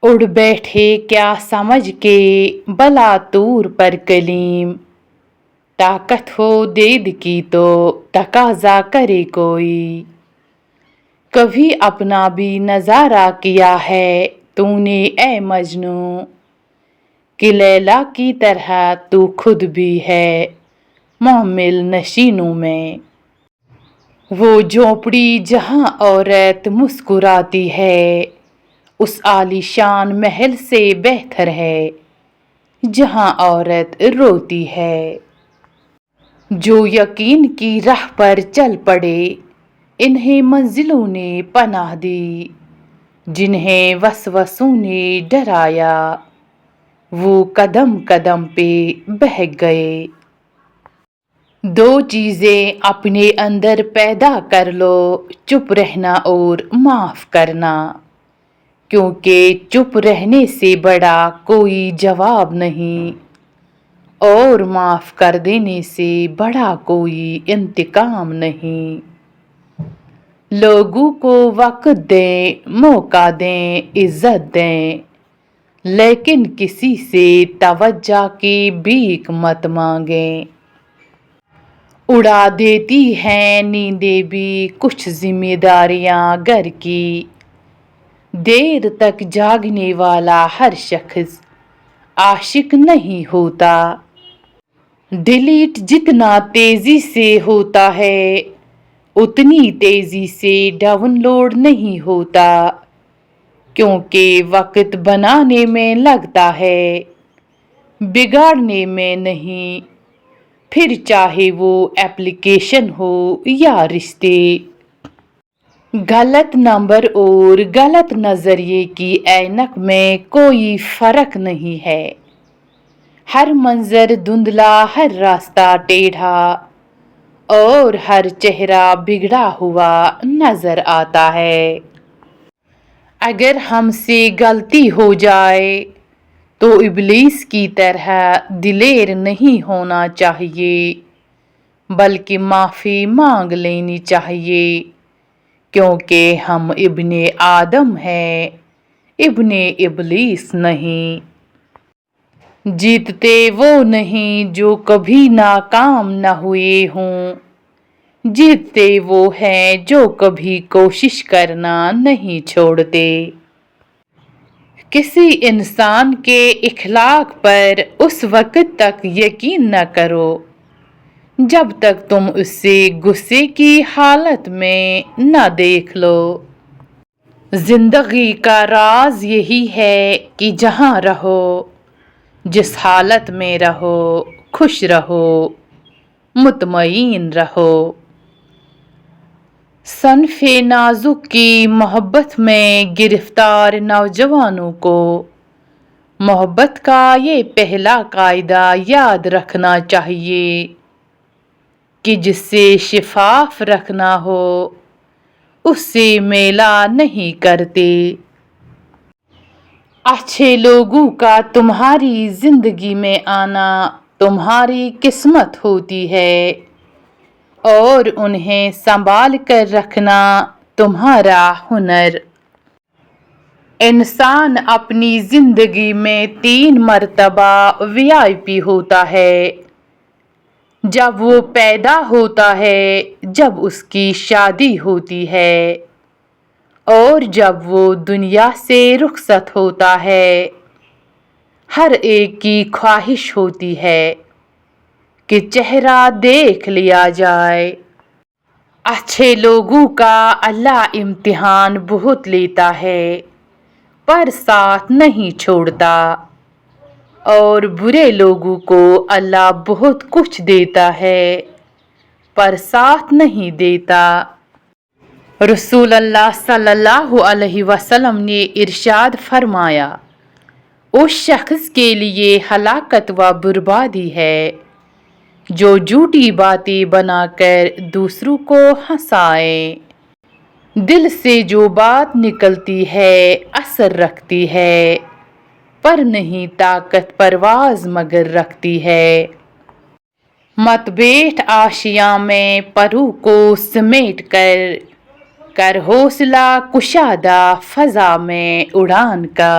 उड़ बैठे क्या समझ के बलातूर पर कलीम। ताकत हो देद की तो तकाजा करे कोई। कभी अपना भी नजारा किया है तूने ए मजनू, कि लैला की तरह तू खुद भी है मोहम्मिल नशीनों में। वो झोंपड़ी जहां औरत मुस्कुराती है उस आलीशान महल से बेहतर है जहां औरत रोती है। जो यकीन की राह पर चल पड़े इन्हें मंजिलों ने पनाह दी, जिन्हें वसवसों ने डराया वो कदम कदम पे बह गए। दो चीजें अपने अंदर पैदा कर लो, चुप रहना और माफ करना, क्योंकि चुप रहने से बड़ा कोई जवाब नहीं और माफ कर देने से बड़ा कोई इंतकाम नहीं। लोगों को वक्त दें, मौका दें, इज्जत दें, लेकिन किसी से तवज्जो की भीख मत मांगें। उड़ा देती हैं नींदें भी कुछ जिम्मेदारियां घर की। देर तक जागने वाला हर शख्स आशिक नहीं होता। डिलीट जितना तेजी से होता है उतनी तेजी से डाउनलोड नहीं होता, क्योंकि वक्त बनाने में लगता है बिगाड़ने में नहीं, फिर चाहे वो एप्लीकेशन हो या रिश्ते। गलत नंबर और गलत नजरिए की ऐनक में कोई फर्क नहीं है। हर मंजर धुंधला, हर रास्ता टेढ़ा और हर चेहरा बिगड़ा हुआ नजर आता है। अगर हमसे गलती हो जाए तो इब्लीस की तरह दिलेर नहीं होना चाहिए, बल्कि माफी मांग लेनी चाहिए, क्योंकि हम इब्ने आदम हैं, इब्ने इब्लीस नहीं। जीतते वो नहीं जो कभी नाकाम न हुए हों, जीतते वो हैं जो कभी कोशिश करना नहीं छोड़ते। किसी इंसान के इखलाक पर उस वक्त तक यकीन न करो जब तक तुम उससे गुस्से की हालत में न देख लो। जिंदगी का राज यही है कि जहां रहो, जिस हालत में रहो, खुश रहो, मुतमईन रहो। सनफे नाजुक की मोहब्बत में गिरफ्तार नौजवानों को मोहब्बत का ये पहला कायदा याद रखना चाहिए कि जिससे शिफाफ रखना हो उससे मेला नहीं करते। अच्छे लोगों का तुम्हारी जिंदगी में आना तुम्हारी किस्मत होती है और उन्हें संभाल कर रखना तुम्हारा हुनर। इंसान अपनी जिंदगी में 3 मर्तबा वीआईपी होता है। जब वो पैदा होता है, जब उसकी शादी होती है और जब वो दुनिया से रुखसत होता है। हर एक की ख्वाहिश होती है कि चेहरा देख लिया जाए। अच्छे लोगों का अल्लाह इम्तिहान बहुत लेता है पर साथ नहीं छोड़ता, और बुरे लोगों को अल्लाह बहुत कुछ देता है पर साथ नहीं देता। रसूल अल्लाह सल्लल्लाहु अलैहि वसल्लम ने इरशाद फरमाया, उस शख्स के लिए हलाकत व बर्बादी है जो झूठी बातें बनाकर दूसरों को हंसाए। दिल से जो बात निकलती है असर रखती है पर नहीं ताकत परवाज मगर रखती है। मत बैठ आशिया में परों को समेट कर हौसला कुशादा फजा में उड़ान का।